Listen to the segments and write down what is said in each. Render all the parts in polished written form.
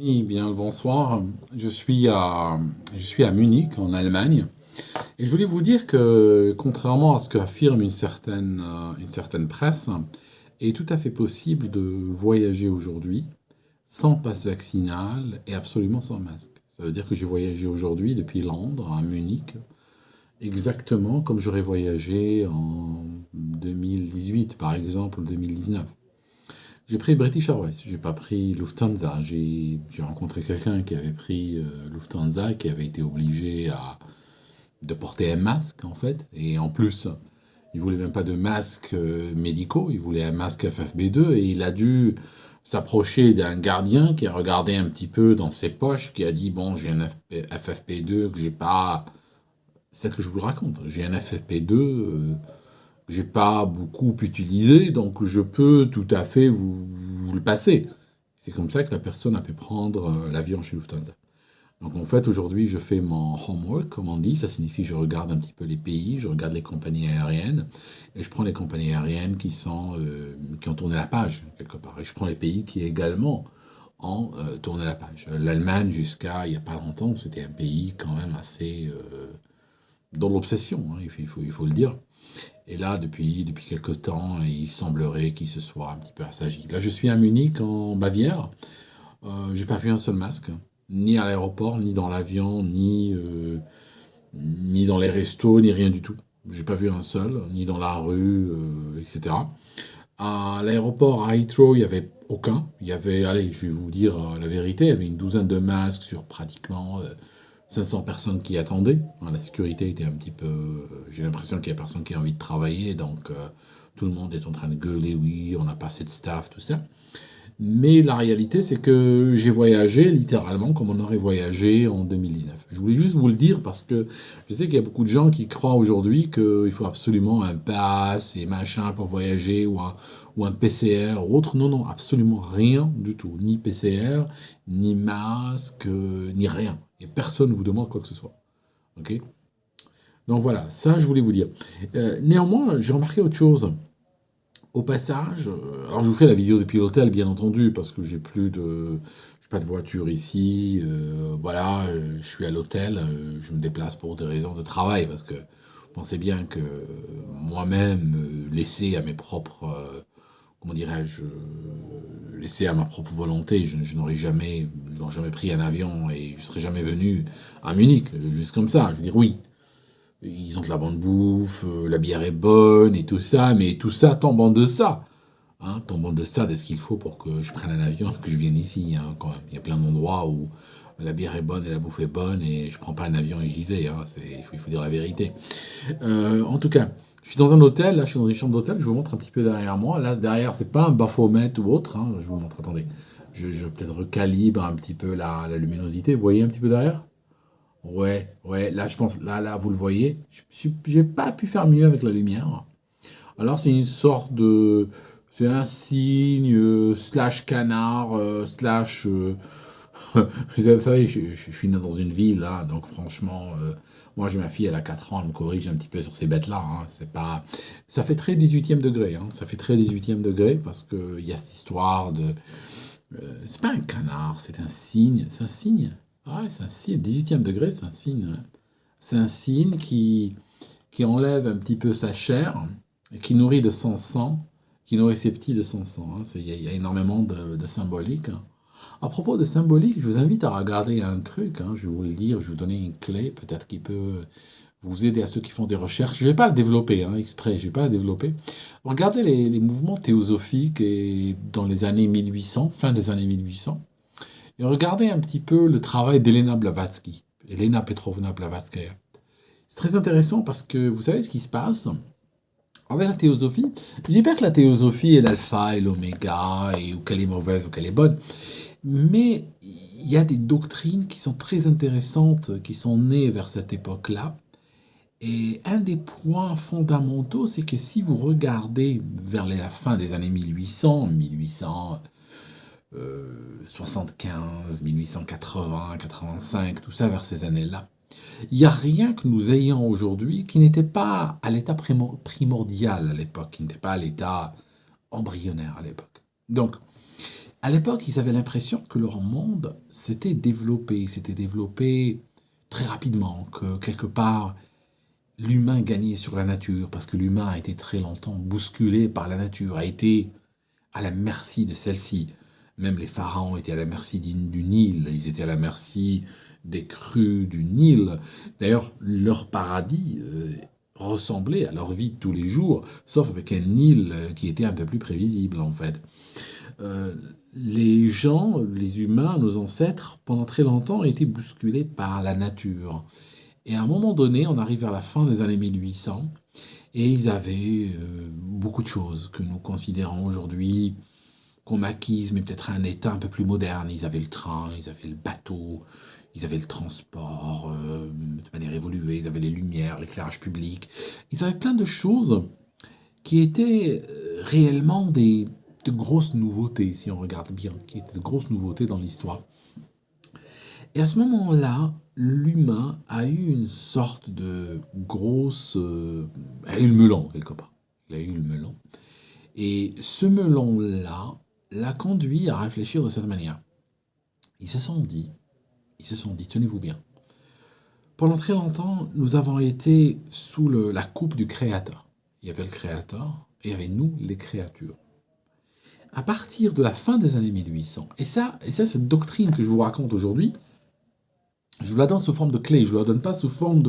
Oui, bien le bonsoir. Je suis à Munich, en Allemagne, et je voulais vous dire que, contrairement à ce qu'affirme une certaine presse, il est tout à fait possible de voyager aujourd'hui sans passe vaccinal et absolument sans masque. Ça veut dire que j'ai voyagé aujourd'hui depuis Londres à Munich, exactement comme j'aurais voyagé en 2018, par exemple, ou 2019. J'ai pris British Airways, j'ai pas pris Lufthansa. J'ai rencontré quelqu'un qui avait pris Lufthansa, qui avait été obligé de porter un masque en fait. Et en plus, il voulait même pas de masques médicaux, il voulait un masque FFP2 et il a dû s'approcher d'un gardien qui a regardé un petit peu dans ses poches, qui a dit bon, j'ai un FFP2 que j'ai pas. C'est ce que je vous le raconte. J'ai un FFP2 que j'ai pas beaucoup utilisé, donc je peux tout à fait vous le passer. C'est comme ça que la personne a pu prendre l'avion chez Lufthansa. Donc en fait, aujourd'hui, je fais mon homework, comme on dit. Ça signifie que je regarde un petit peu les pays, je regarde les compagnies aériennes, et je prends les compagnies aériennes qui ont tourné la page, quelque part. Et je prends les pays qui également ont tourné la page. L'Allemagne, jusqu'à il n'y a pas longtemps, c'était un pays quand même assez dans l'obsession, hein, il faut le dire. Et là, depuis quelque temps, il semblerait qu'il se soit un petit peu assagi. Là, je suis à Munich, en Bavière. J'ai pas vu un seul masque, ni à l'aéroport, ni dans l'avion, ni dans les restos, ni rien du tout. J'ai pas vu un seul, ni dans la rue, etc. À l'aéroport à Heathrow, il y avait aucun. Il y avait, allez, je vais vous dire la vérité, il y avait une douzaine de masques sur pratiquement 500 personnes qui attendaient. La sécurité était un petit peu. J'ai l'impression qu'il n'y a personne qui a envie de travailler, donc tout le monde est en train de gueuler, oui, on n'a pas assez de staff, tout ça. Mais la réalité, c'est que j'ai voyagé littéralement comme on aurait voyagé en 2019. Je voulais juste vous le dire parce que je sais qu'il y a beaucoup de gens qui croient aujourd'hui qu'il faut absolument un pass et machin pour voyager ou un PCR ou autre. Non, non, absolument rien du tout. Ni PCR, ni masque, ni rien. Et personne ne vous demande quoi que ce soit. Ok. Donc voilà, ça je voulais vous dire. Néanmoins, j'ai remarqué autre chose. Au passage, alors je vous fais la vidéo depuis l'hôtel, bien entendu, parce que j'ai pas de voiture ici. Voilà, je suis à l'hôtel, je me déplace pour des raisons de travail, parce que pensez bien que moi-même, laissé à mes propres, comment dirais-je, laissé à ma propre volonté, je n'aurais jamais pris un avion et je serais jamais venu à Munich, juste comme ça. Je veux dire, oui, ils ont de la bonne bouffe, la bière est bonne et tout ça, mais tout ça tombe en deçà. Hein, tombe en deçà de ce qu'il faut pour que je prenne un avion, que je vienne ici, hein, quand même. Il y a plein d'endroits où la bière est bonne et la bouffe est bonne et je prends pas un avion et j'y vais. Hein, il faut dire la vérité. En tout cas, je suis dans un hôtel, là, je suis dans une chambre d'hôtel, je vous montre un petit peu derrière moi. Là, derrière, c'est pas un Baphomet ou autre, hein, je vous montre, attendez. Je peut-être recalibre un petit peu la luminosité. Vous voyez un petit peu derrière? Ouais, ouais, là je pense, là vous le voyez, j'ai pas pu faire mieux avec la lumière. Alors c'est une sorte de, c'est un signe, slash canard, slash, vous savez, je suis né dans une ville, hein, donc franchement, moi j'ai ma fille, elle a 4 ans, elle me corrige un petit peu sur ces bêtes-là, hein, c'est pas, ça fait très 18e degré, hein, ça fait très 18e degré parce que il y a cette histoire de, c'est pas un canard, c'est un cygne. C'est un cygne? Ah ouais, c'est un cygne. 18e degré, c'est un cygne. Ouais. C'est un cygne qui enlève un petit peu sa chair et qui nourrit de son sang, qui nourrit ses petits de son sang. Hein. Il y a énormément de symbolique. Hein. À propos de symbolique, je vous invite à regarder un truc. Hein, je vais vous le dire, je vais vous donner une clé, peut-être qui peut vous aider à ceux qui font des recherches. Je ne vais pas le développer, hein, exprès, je ne vais pas le développer. Regardez les mouvements théosophiques dans les années 1800, fin des années 1800, et regardez un petit peu le travail d'Elena Blavatsky, Elena Petrovna Blavatsky. C'est très intéressant parce que vous savez ce qui se passe avec la théosophie. Je dis pas que la théosophie est l'alpha et l'oméga, ou qu'elle est mauvaise ou qu'elle est bonne, mais il y a des doctrines qui sont très intéressantes, qui sont nées vers cette époque-là. Et un des points fondamentaux, c'est que si vous regardez vers la fin des années 1800, 1875, 1880, 85, tout ça vers ces années-là, il n'y a rien que nous ayons aujourd'hui qui n'était pas à l'état primordial à l'époque, qui n'était pas à l'état embryonnaire à l'époque. Donc, À l'époque, ils avaient l'impression que leur monde s'était développé très rapidement, que quelque part, l'humain gagnait sur la nature, parce que l'humain a été très longtemps bousculé par la nature, a été à la merci de celle-ci. Même les pharaons étaient à la merci du Nil, ils étaient à la merci des crues du Nil. D'ailleurs, leur paradis ressemblait à leur vie de tous les jours, sauf avec un Nil qui était un peu plus prévisible en fait. Euh, les gens, les humains, nos ancêtres, pendant très longtemps, ont été bousculés par la nature. Et à un moment donné, on arrive vers la fin des années 1800, et ils avaient beaucoup de choses que nous considérons aujourd'hui comme acquises, mais peut-être à un état un peu plus moderne. Ils avaient le train, ils avaient le bateau, ils avaient le transport de manière évoluée, ils avaient les lumières, l'éclairage public. Ils avaient plein de choses qui étaient réellement de grosses nouveautés, si on regarde bien, qui étaient de grosses nouveautés dans l'histoire. Et à ce moment-là, l'humain a eu une sorte de grosse... a eu le melon, quelque part. Il a eu le melon. Et ce melon-là l'a conduit à réfléchir de cette manière. Ils se sont dit, tenez-vous bien, pendant très longtemps, nous avons été sous la coupe du Créateur. Il y avait le Créateur et il y avait nous, les créatures. À partir de la fin des années 1800, et ça cette doctrine que je vous raconte aujourd'hui, je vous la donne sous forme de clé, je ne vous la donne pas sous forme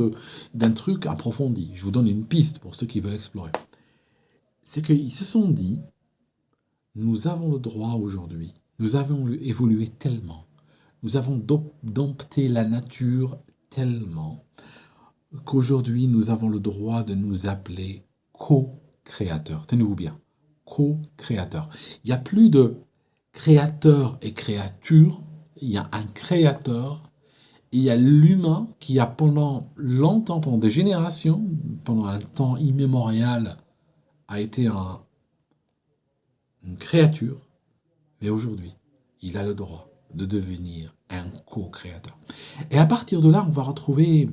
d'un truc approfondi. Je vous donne une piste pour ceux qui veulent explorer. C'est qu'ils se sont dit, nous avons le droit aujourd'hui, nous avons évolué tellement, nous avons dompté la nature tellement, qu'aujourd'hui nous avons le droit de nous appeler co-créateurs. Tenez-vous bien, co-créateurs. Il n'y a plus de créateur et créature, il y a un créateur. Il y a l'humain qui a pendant longtemps, pendant des générations, pendant un temps immémorial, a été une créature, mais aujourd'hui, il a le droit de devenir un co-créateur. Et à partir de là, on va retrouver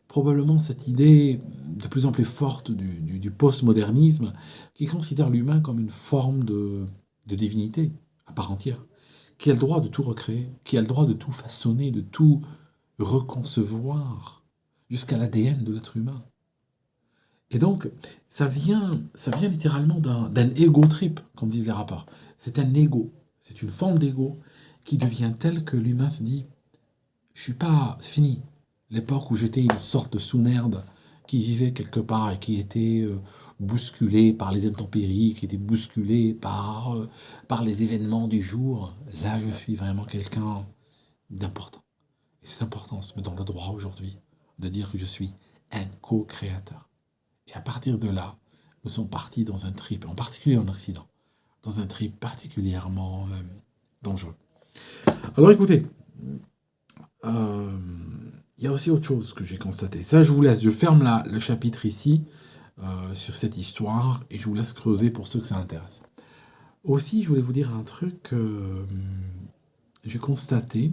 probablement cette idée de plus en plus forte du postmodernisme qui considère l'humain comme une forme de divinité à part entière, qui a le droit de tout recréer, qui a le droit de tout façonner, de tout reconcevoir jusqu'à l'ADN de l'être humain. Et donc, ça vient littéralement d'un ego trip, comme disent les rappeurs. C'est un ego, c'est une forme d'ego qui devient telle que l'humain se dit « je suis pas... c'est fini ». L'époque où j'étais une sorte de sous-merde qui vivait quelque part et qui était bousculé par les intempéries, qui était bousculé par les événements du jour, là je suis vraiment quelqu'un d'important. Et c'est important, on se met dans le droit aujourd'hui de dire que je suis un co-créateur. Et à partir de là, nous sommes partis dans un trip, en particulier en Occident, dans un trip particulièrement dangereux. Alors écoutez, il y a aussi autre chose que j'ai constaté. Ça, je vous laisse, je ferme le chapitre ici sur cette histoire et je vous laisse creuser pour ceux que ça intéresse. Aussi, je voulais vous dire un truc que j'ai constaté.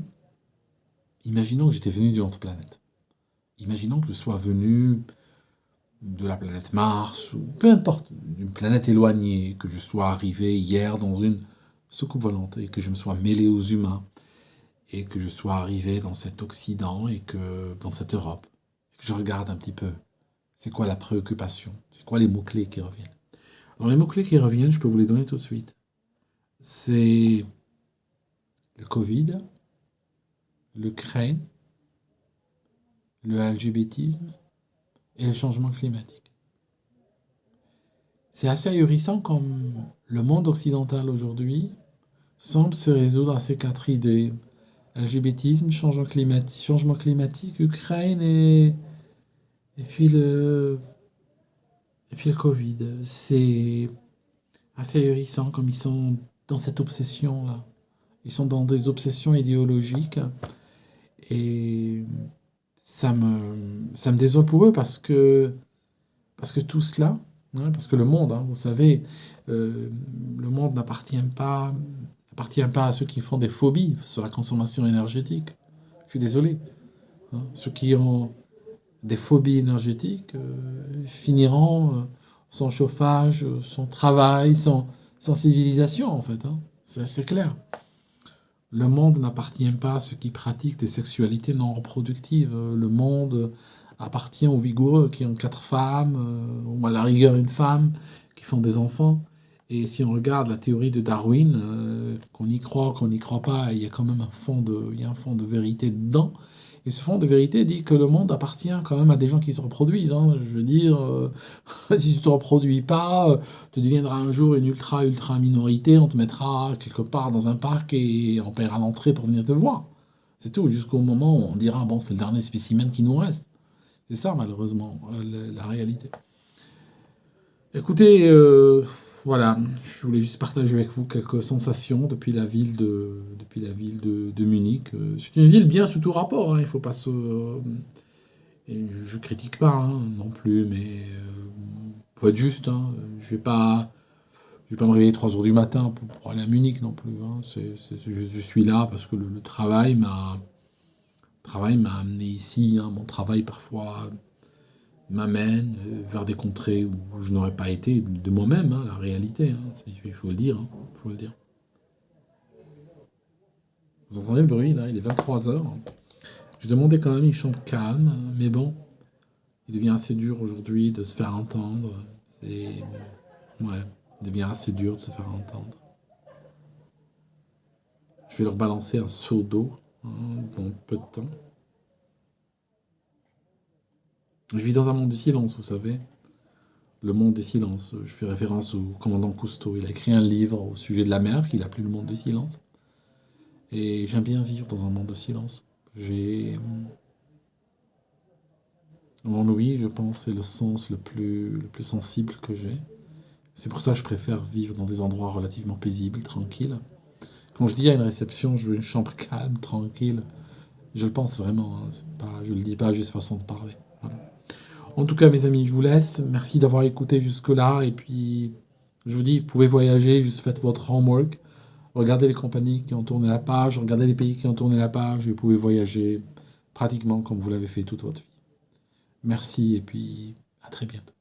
Imaginons que j'étais venu d'une autre planète. Imaginons que je sois venu de la planète Mars, ou peu importe, d'une planète éloignée, que je sois arrivé hier dans une soucoupe volante et que je me sois mêlé aux humains, et que je sois arrivé dans cet Occident et que dans cette Europe, et que je regarde un petit peu, c'est quoi la préoccupation, c'est quoi les mots-clés qui reviennent. Alors les mots-clés qui reviennent, je peux vous les donner tout de suite. C'est le Covid, l'Ukraine, le LGBTisme et le changement climatique. C'est assez ahurissant comme le monde occidental aujourd'hui semble se résoudre à ces 4 idées. LGBTisme, changement climatique, Ukraine et puis le Covid. C'est assez ahurissant comme ils sont dans cette obsession-là. Ils sont dans des obsessions idéologiques et ça me désole pour eux parce que tout cela, parce que le monde, vous savez, le monde n'appartient pas à ceux qui font des phobies sur la consommation énergétique. Je suis désolé. Ceux qui ont des phobies énergétiques finiront sans chauffage, sans travail, sans civilisation en fait. C'est clair. Le monde n'appartient pas à ceux qui pratiquent des sexualités non reproductives. Le monde appartient aux vigoureux qui ont 4 femmes, ou à la rigueur une femme, qui font des enfants. Et si on regarde la théorie de Darwin, qu'on y croit, qu'on n'y croit pas, il y a quand même il y a un fond de vérité dedans. Et ce fond de vérité dit que le monde appartient quand même à des gens qui se reproduisent, hein. Je veux dire, si tu te reproduis pas, tu deviendras un jour une ultra minorité, on te mettra quelque part dans un parc et on paiera l'entrée pour venir te voir. C'est tout, jusqu'au moment où on dira, bon, c'est le dernier spécimen qui nous reste. C'est ça, malheureusement, la réalité. Écoutez, voilà, je voulais juste partager avec vous quelques sensations depuis la ville de Munich. C'est une ville bien sous tout rapport, hein, il faut pas se... et je critique pas, hein, non plus, mais faut être juste, hein, je vais pas me réveiller 3 heures du matin pour aller à Munich non plus, hein. Je suis là parce que le travail m'a amené ici, hein. Mon travail parfois m'amène vers des contrées où je n'aurais pas été de moi-même, hein, la réalité, hein. Il faut le dire, hein, faut le dire. Vous entendez le bruit là, il est 23 heures. Je demandais quand même une chambre calme, mais bon, il devient assez dur aujourd'hui de se faire entendre. C'est. Ouais, il devient assez dur de se faire entendre. Je vais leur balancer un seau d'eau, hein, dans peu de temps. Je vis dans un monde du silence, vous savez. Le monde du silence. Je fais référence au commandant Cousteau. Il a écrit un livre au sujet de la mer qu'il appelait Le monde du silence. Et j'aime bien vivre dans un monde de silence. Mon ouïe, je pense, c'est le sens le plus sensible que j'ai. C'est pour ça que je préfère vivre dans des endroits relativement paisibles, tranquilles. Quand je dis à une réception, je veux une chambre calme, tranquille, je le pense vraiment, hein. Je le dis pas juste façon de parler. Voilà. En tout cas, mes amis, je vous laisse. Merci d'avoir écouté jusque-là. Et puis, je vous dis, vous pouvez voyager, juste faites votre homework. Regardez les compagnies qui ont tourné la page, regardez les pays qui ont tourné la page, et vous pouvez voyager pratiquement comme vous l'avez fait toute votre vie. Merci et puis à très bientôt.